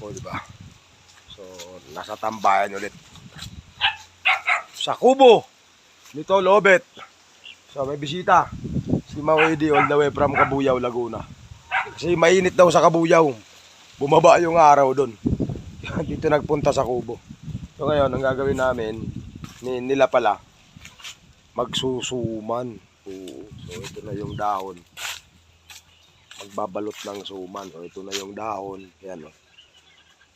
O, diba? So, nasa tambayan ulit. Sa kubo. Nito, Lobet. So, may bisita. Si Mau Eddie all the way from Cabuyao, Laguna. Kasi mainit daw sa Cabuyao. Bumaba yung araw doon. Dito nagpunta sa kubo. So, ngayon, ang gagawin namin, nila pala, magsusuman. So, ito na yung dahon. Magbabalot ng suman. So, ito na yung dahon. Yan, o.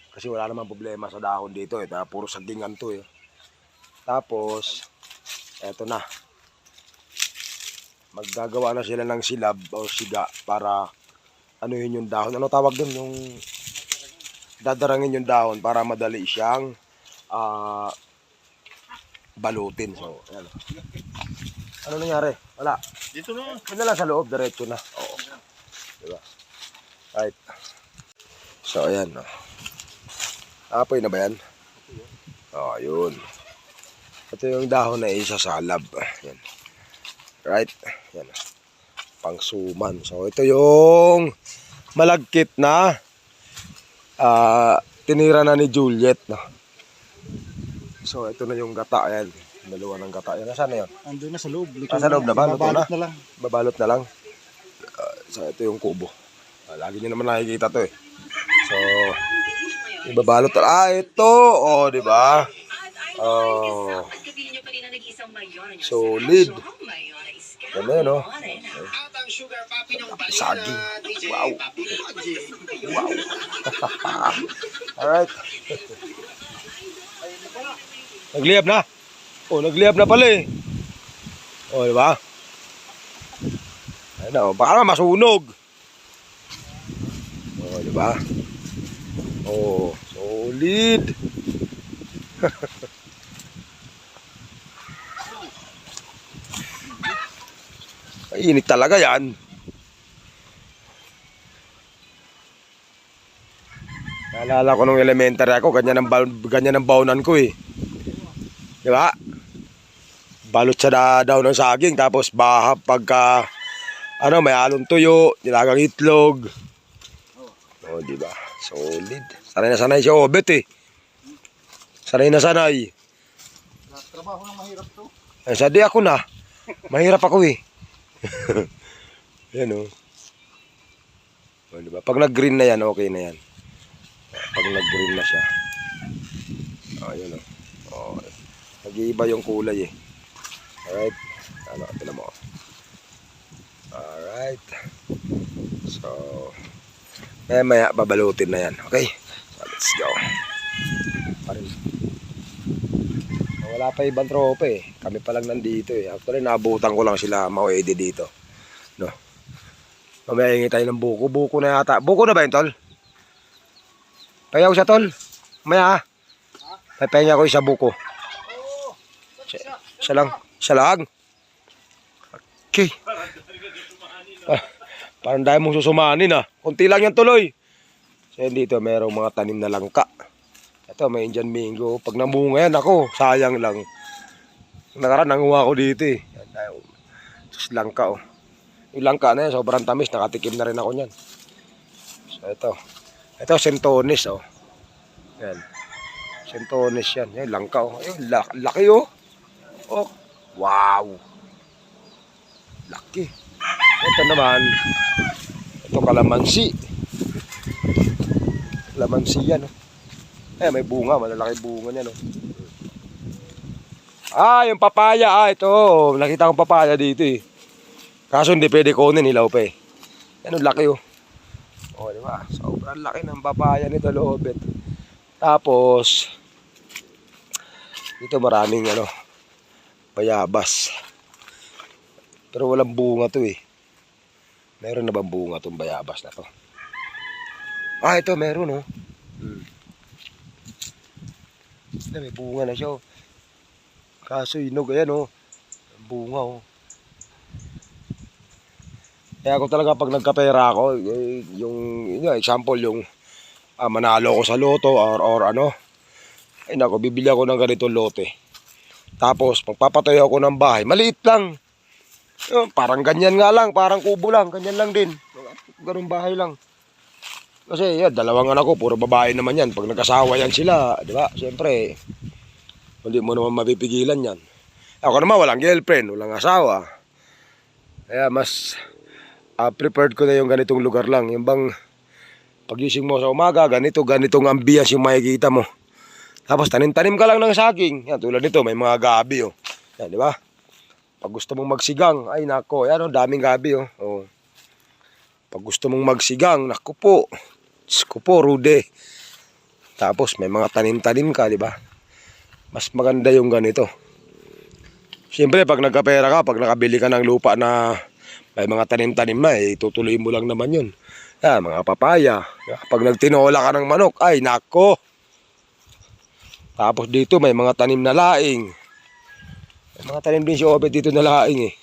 Kasi wala namang problema sa dahon dito. Puro sagingan to. Tapos, eto na. Maggagawa na sila ng silab o siga para anuhin yung dahon. Ano tawag doon? Yung dadarangin yung dahon para madali siyang balutin. So, ayan. Ano nangyari? Wala. Dito na. Yun na lang sa loob. Diretso na. Oo. Diba? Right. So, ayan. Apoy na ba yan? Oo, yun. Ito yung dahon na isa sa lab. Yan. Right? Yan. Pangsuman. So, ito yung malagkit na tinira na ni Juliet. No? So, ito na yung gata. Yan. Dalawa ng gata. Yan. Nasaan na yun? Andun na sa loob. Sa loob na ba? Luto na? Babalot na lang. Babalot na lang. So, ito yung kubo. Lagi nyo naman nakikita to eh. So, ibabalot na. Ito! O, diba? Oh. Solid. Ganda yun, no? Saging. Wow. Wow. Alright. Nagliyab na. Oh, nagliyab na pala eh. Oh, diba? Ayun na, baka masunog. Oh, diba? Oh, solid. Init talaga yan. Naalala ko nung elementary ako, ganyan ang baunan ko eh. Diba? Balot sa daw ng saging, tapos bahap pagka may halong tuyo, nilagang itlog. Oh, diba? Solid. Sanay na sanay si Obet eh. Sanay na sanay. Trabaho na mahirap to. Sadi ako na. Mahirap ako eh. Yan o. Oh, diba? Pag nag-green na yan, okay na yan. Pag nag-green na siya. Oh, yun o. Oh, nag-iiba yung kulay eh. Alright. Ano, ito mo. Alright. So, maya babalutin na yan. Okay? So, let's go. Wala pa ibang tropa eh. Kami pa lang nandito eh. Actually, naabutan ko lang sila Mau Eddie dito. No? Mamaya hingi tayo ng buko. Buko na yata. Buko na ba yun, tol? Payaw siya, tol. Mamaya ha. Papahinga ko isa buko. Isa lang. Isa lang. Okay. Parang dahil mong susumanin ha. Kunti lang yan tuloy. So dito mayroong mga tanim na langka. Ito may Indian Mingo. Pag namunga yan ako, sayang lang. Nakaraan nanguha ko dito eh. Yan tayo. Sus langka oh. Yung langka na yan, sobrang tamis. Nakatikim na rin ako niyan. So ito. Ito sentones oh. Yan. Sentones yan. Yan langka oh. Ayun, laki oh. Oh. Wow. Laki. Ito naman. Ito kalamansi. Kalamansi yan oh. May bunga, malalaki bunga niya, no? Yung papaya, ito. Nakita kong papaya dito, eh. Kaso hindi pwede kunin, hilaw pa, eh. Yan, laki, oh. Oh, di ba? Sobrang laki ng papaya nito, Lobet. Tapos, dito maraming, bayabas. Pero walang bunga to, eh. Meron na bang bunga tong bayabas na to? Ito, meron, oh. May bunga na siya oh. Kaso inog ayan oh. Bunga oh. Kaya ako talaga pag nagkapera ako yung example yung manalo ko sa loto or ano. Ay nako, bibili ako ng ganitong lote. Tapos magpapatayo ako ng bahay. Maliit lang. Parang ganyan nga lang, parang kubo lang, ganyan lang din. Ganung bahay lang. Kasi yan, dalawang anak ko, puro babae naman yan. Pag nag-asawa yan sila, di ba? Siyempre, hindi mo naman mapipigilan yan. Ako naman, walang girlfriend, walang asawa. Kaya mas preferred ko na yung ganitong lugar lang. Yung bang pagising mo sa umaga, ganitong ambience yung makikita mo. Tapos tanim-tanim ka lang ng saging. Yan, tulad nito, may mga gabi, oh. Yan, di ba? Pag gusto mong magsigang, ay nako, yan, oh, daming gabi, oh. Oh. Pag gusto mong magsigang, nako po. Diyos po, rude. Tapos may mga tanim-tanim ka, di ba? Mas maganda yung ganito. Siyempre, pag nagkapera ka, pag nakabili ka ng lupa na may mga tanim-tanim na, tutuloy mo lang naman yun. Yan, mga papaya. Pag nagtinola ka ng manok, ay nako. Tapos dito may mga tanim na laing. May mga tanim din si Obet dito na laing eh.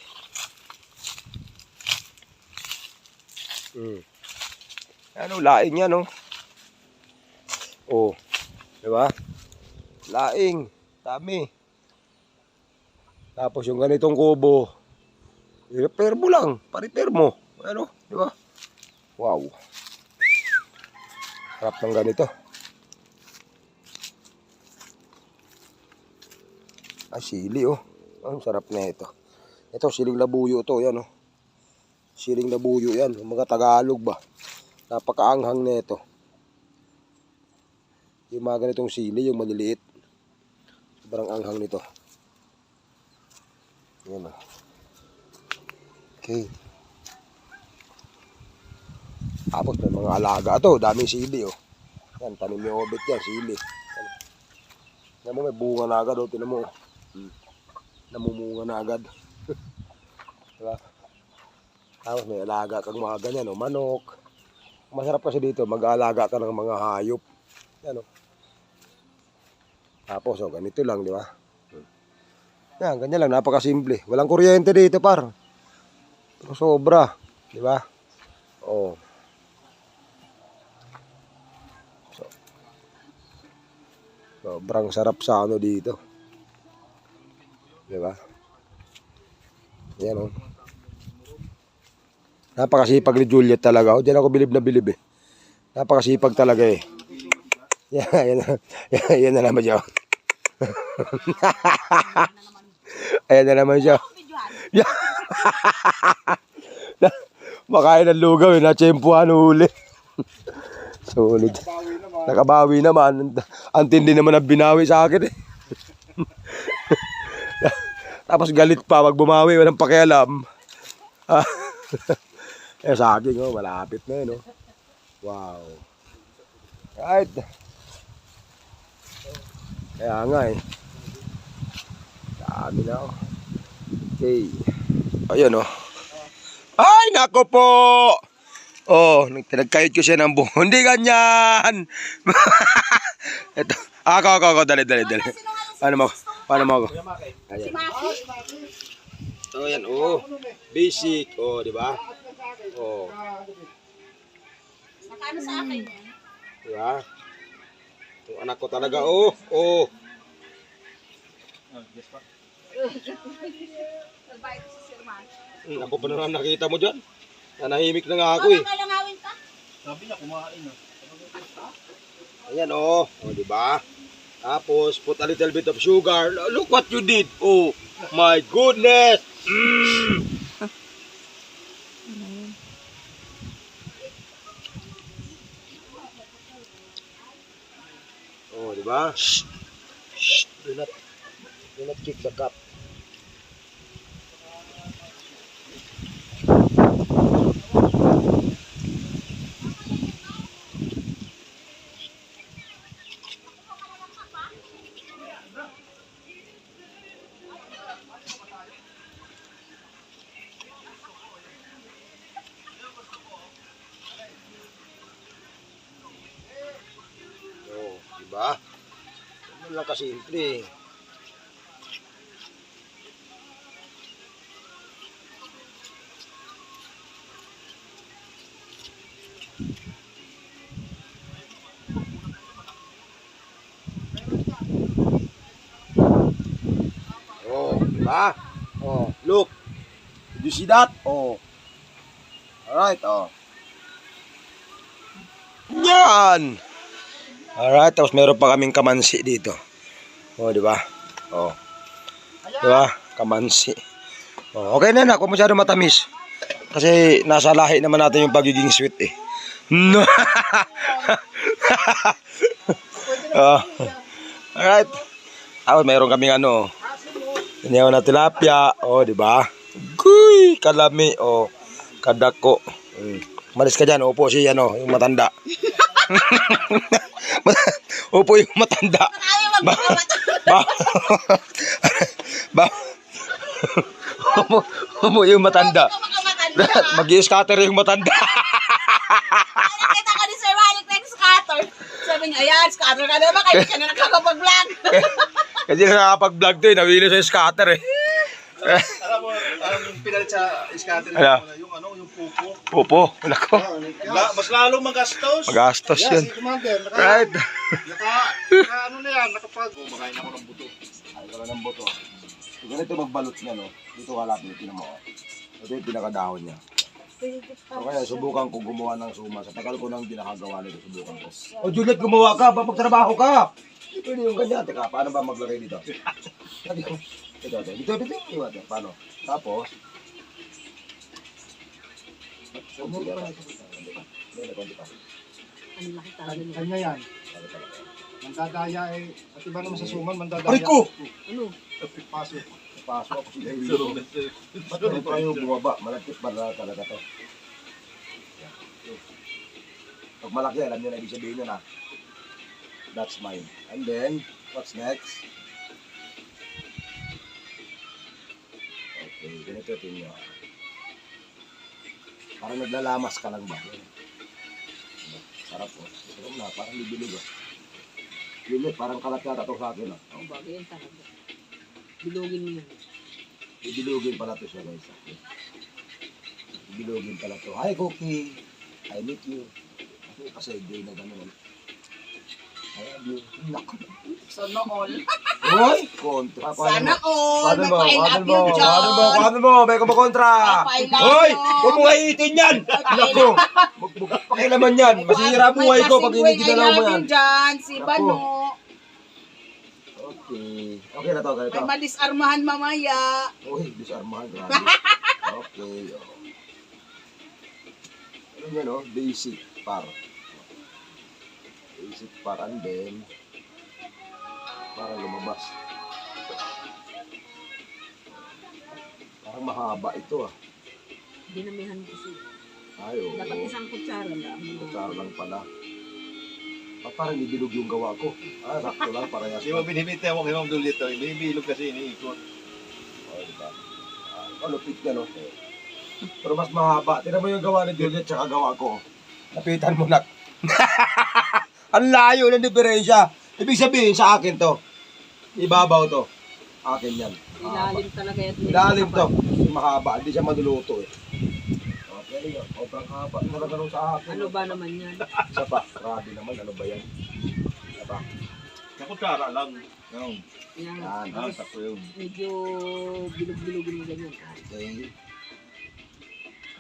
Ano, laing yan oh. Oh, di ba? Laing, dami. Tapos yung ganitong kubo, i-repair mo lang, pa-repair mo. Ano, di ba? Wow. Sarap ng ganito. Ay, sili oh. Ang sarap na ito. Ito, siling labuyo to, yan oh. Siling labuyo yan, mga Tagalog ba. Napakaanghang na ito. Yung mga ganitong sili, yung maliliit. Sobrang anghang nito. Yan oh. Okay. Tapos may mga alaga to, daming sili oh. Yan, tanim ni Obet yan, sili. Yan mo, may bunga na agad oh, tinan mo. Namumunga na agad. Diba? Tapos may alaga kang mga ganyan oh, manok. Masarap kasi dito, mag-aalaga ka ng mga hayop. Yan oh. Tapos oh, ganito lang, di ba? Yan, ganyan lang, napakasimple. Walang kuryente dito, par. Pero sobra, di ba? Oh. Sobrang sarap sa ano dito. Di ba? Yan oh. Napakasipag ni Juliet talaga. Oh, diyan ako bilib na bilib eh. Napakasipag talaga eh. Yan na naman siya. Ayan na naman siya. Makain ng lugaw eh. Natsyempuhan huli. Sulit. Nakabawi naman. Ang tindi naman ang binawi sa akin eh. Tapos galit pa. Pag bumawi, walang pakialam. Eh sa akin, oh, malapit na yun, oh. Wow. Right. Kaya nga eh. Dami na, oh. Okay. Ayun, oh. Ay, nako po! Oh, nagkayot ko siya ng buho. Hindi ganyan! Ito. Ako, dali. Paano mo ako? Ayan. So, yan, oh. Basic, oh, di ba? Oh. Nakano sa akin yan? Diba? Yung anak ko talaga, oh. Nagbayad ko sa sirman. Ako pa naman nakita mo dyan. Nanahimik na nga ako eh. Kalangawin ka? Sabi niya, kumain na. Ayan, oh. Oh, diba? Tapos, put a little bit of sugar. Look what you did. Oh, my goodness. Oh, diba? Shh. Do not kick the cup. Oh, diba? Ano lang kasimple. Oh, diba? Oh, look. Did you see that? Oh. Alright, oh. Yan! Alright, tapos meron pa kaming kamansi dito. O, di ba? O. Di ba? Kamansi. O, okay na na, kung masyado matamis. Kasi nasa lahi naman natin yung pagiging sweet eh. No. Alright. Tapos meron kaming ano. Inyaw na tilapia. O, di ba? Guy! Kalami. O, kadako. Malis ka dyan. Upo siya yan o. Yung matanda. Upo yung matanda. Upo yung matanda. Mag-i-scatter yung matanda. Nakita ko ni Sir Malik nag-scatter. Sabi niya, ayan, scatter ka naman. Kaya siya na nakakapag-vlog. Kasi nakakapag-vlog to eh. Nawili sa scatter eh. Alam mo yung pinalit sa scatter yung ano, yung pupo. Pupo. Nako. Mas lalong magastos. Magastos Yes, yun. si Commander. Right. Ano na yan, kumakain ako ng buto. Ay, wala ng buto. So, ganito magbalot niya, no? Dito kalapit, tinan mo. Ito yung pinakadahon niya. So, kaya subukan ko gumawa ng suma. Sa tagal ko nang hindi nakagawa nito, subukan ko. O Juliet, gumawa ka, magtrabaho ka. Pwede yung ganyan. Teka, paano ba maglagay dito? Dito. Paano? Tapos, Kanya yan. Mandadaya eh. At iba naman sa suman, mandadaya. Aray ko! Ano? Paso. Pasok ako sa hilo. Ito tayo bumaba. Malagkit ba na talaga to? Pag malaki, alam nyo na ibig sabihin nyo na. That's mine. And then, what's next? Okay, ganito nyo. Parang naglalamas ka lang ba? Sarap po. Sarap na, parang libilog ah. Lilit, parang kalat yata ito sa akin ah. Ang bagay yan talaga. Bilogin mo yan. Ibilugin pala to siya guys. Ibilugin pala to. Hi Cookie! I meet you. Kasi day na gano'n. I love you. Naku. Sana all. Hoy! Kontra. Sana all. Paano mo? I Paano love mo? you, John. Paano mo? May ka ba kontra? I love Hoy! you. Huwag mo kahitin yan! Naku! Pakilaman yan. Masira buhay ko pag hindi ginalaw mo yan. Dyan, si Naku. Bano. Okay. Okay na to, ganito. May madisarmahan mamaya. Uy, disarmahan. Grabe. Okay. Ano yan o? Basic par. Basic par and then parang lumabas. Parang mahaba ito ah. Dinamihan kasi. Ay, oo. Dapat isang kutsara lang. Kutsara lang pala. Parang nibilog yung gawa ko. Sakto lang, parehas. Hindi mo binibitawang yung dulit to. Binibilog kasi iniikot. Oh, diba? Lupit ka, no? Pero mas mahaba. Tignan mo yung gawa ni Juliet tsaka gawa ko. Lapitan mo na. Ang layo ng diferensya. Ibig sabihin sa akin to. Ibabaw to. Akin yan. Ilalim talaga yan. Ilalim to. Mahaba. Hindi siya maduluto eh. Okay, sobrang haba. Talaga nung sa akin. Ano ba naman yan? Isa pa. Grabe naman. Ano ba yan? Isa pa. Nakutsara lang. Yan. Yan. Yan. Sakto yun. Medyo bilog-bilogin mo ganyan. Okay.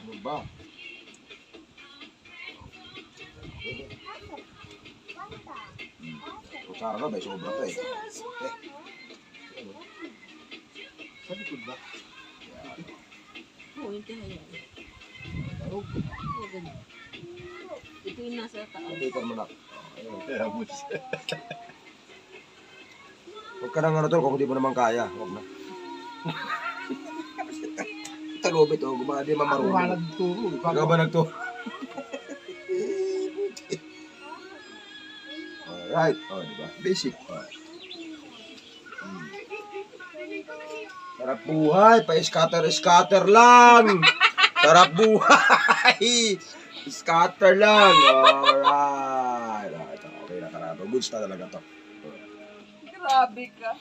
Ano ba? Kutsara na, may sobra pa eh. Sa likod ba? Oo, hindi na yan. Oo, ganyan. Ito yung nasa taas. Lapitan mo na. Ayun. Kaya mo Huwag ka nang ano to, kung hindi mo naman kaya. Huwag na. Talubit o, gumadi mamarunong. nagturo. Ikaw ba nagturo? Alright. O, diba? Basic. Sarap buhay. Pa-scatter lang. Sarap buhay. Scatter lang. Alright. Okay na karado. Goods na talaga to. Grabe ka.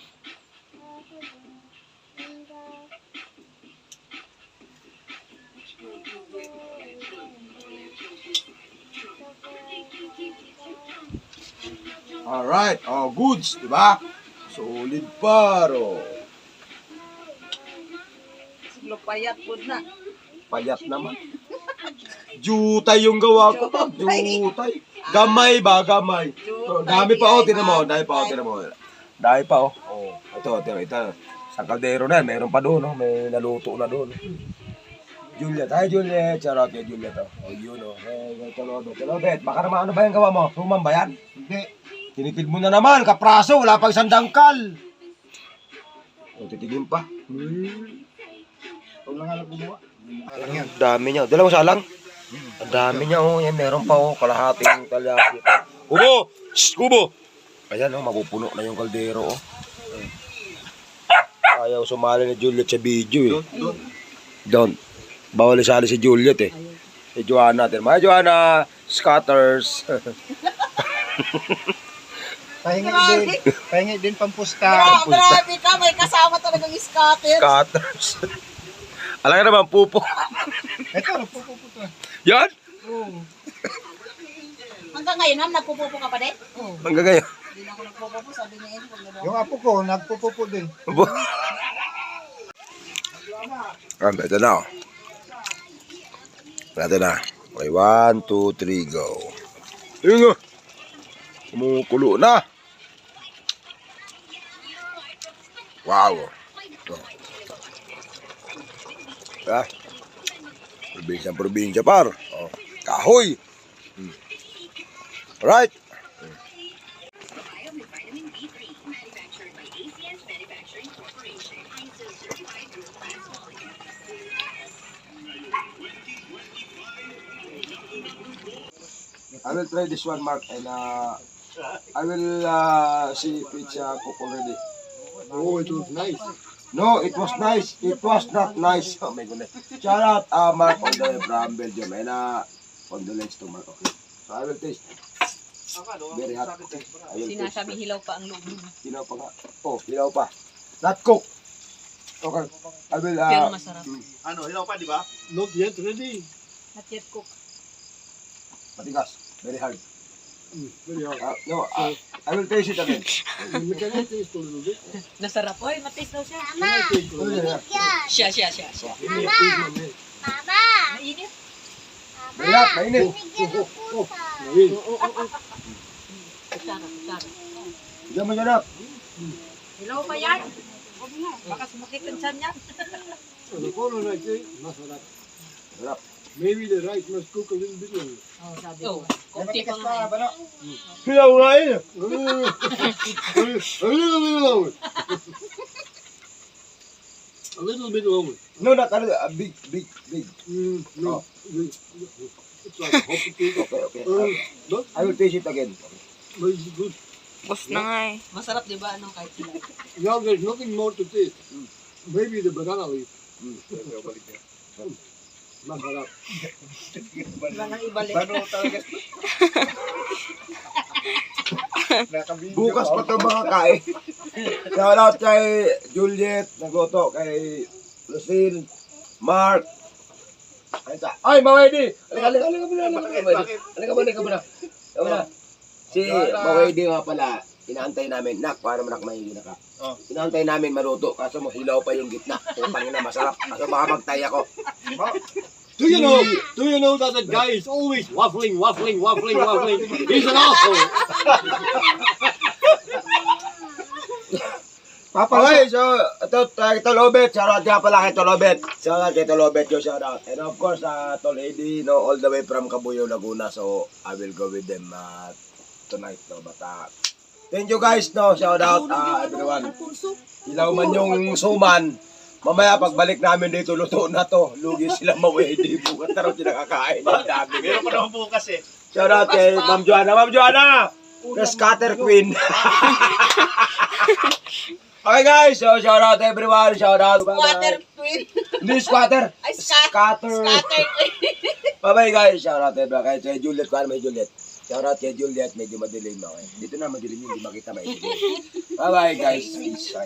Alright. Oh, goods. Diba? Solid paro. Siglo payat po na. Payat naman. Jutay yung gawa ko. Jutay. Gamay ba? Gamay. Dami pa oh, tinan mo. Dami pa oh, tinan mo. Dami pa oh. Oh, ito. Sa kaldero na, meron pa doon, oh. May naluto na doon. Juliet, hi Juliet. Charot kay Juliet oh. Oh, yun oh. Hey, Talobet. Baka naman ano ba yung gawa mo? Suman ba yan? Hindi. Tinipid mo na naman, kapraso, wala pang isang dangkal. O, titigin pa. Ito lang alam gumawa. Alang yan. Dami niya. Dalawang salang? Ang dami niya, oh. Yan, meron pa, oh. Kalahating talyasi pa. Kubo! Shhh, kubo! Ayan, oh. Mapupuno na yung kaldero, oh. Ayaw sumali ni Juliet sa video, eh. Don't. Bawal isali si Juliet, eh. Si Joanna natin. Mga Joanna, scatters. Pahingi din pampusta. Grabe ka, may kasama talagang scatter. Scatters. Alam ka naman, pupo. Ito, nagpupuputo. Yan? Oo. Hanggang ngayon, ma'am, nagpupupo ka pa din? Hanggang ngayon. Hindi na ako nagpupupo, sabi niya yun. Yung apo ko, nagpupupo din. Ito na. Ito na. Okay, 1, 2, 3, go. Yun nga. Kumukulo na. Wow. Ito. Ah. Probinsya, par. Oh. Kahoy. Alright. I will try this one, Mark, and I will see if it's cooked already. Oh, it was nice. No, it was nice. It was not nice. Oh my goodness. Shout out, Mark, on the from Belgium, and condolence to Mark. Okay. So I will taste. Very hot. Okay. I will taste. Sinasabi hilaw pa ang loob. Hilaw pa nga. Oh, hilaw pa. Not cooked. Okay. I will. Pero masarap. Ano, hilaw pa, di ba? Not yet ready. Not yet cook. Matigas. Very hard. Very hard. No, I will taste it again. You can taste a little bit. Nasarap. Oy, mataste daw siya. Oh, yeah. Siya. Mama! Mainit. Very hot. Mainit. Kutsara. Bigyan mo dyan up. Hilaw pa yan. Baka sumakit ang tiyan yan. The corner like this, masarap. Sarap. Maybe the rice must cook a little bit longer. Oh, sabi ko. Kunti pa nga. Hilaw nga yun. A little bit longer. A little bit longer. No, not big. No. It's like hot potato. Okay. But I will taste it again. it's good. Bus na nga eh. Masarap, di ba? Ano, kahit sila. Now there's nothing more to taste. Maybe the banana leaf. Masarap. Wala nang ibalik. Bukas pa ito mga kain. Shout out kay Juliet, nagluto kay Lucille, Mark. Ay, Mawedi! Halika muna. Si Mawedi nga pala, inaantay namin. Nak, paano mo nak mahihina ka? Inaantay namin maluto, kaso mo hilaw pa yung gitna. Putang ina, masarap. Kaso baka magtay ako. Do you know that the guy is always waffling? He's an asshole. Okay, so, ito, Tolobet. Shout out nga pala kay Tolobet. Shout out kay Tolobet, yung shout out. And of course, Tol Eddie, no, all the way from Cabuyao, Laguna. So, I will go with them tonight, no. But, thank you guys, no. Shout out, everyone. Ilaw man yung suman. Mamaya, pagbalik namin dito, luto na to. Lugi sila Mawedi. Bukas na raw sila kakain. Dami. Meron pa naman bukas eh. Shout out kay Ma'am Joanna. Ma'am Joanna! The scatter queen. Okay guys, so shout out everyone. Shout out. Squatter queen. Hindi squatter. Ay, Scatter. Scatter queen. Bye-bye guys. Shout out everyone. Kay Juliet. Kaya may Juliet. Shout out kay Juliet. Medyo madilim ako eh. Dito na madilim yun. Hindi makita may Bye-bye guys. Peace.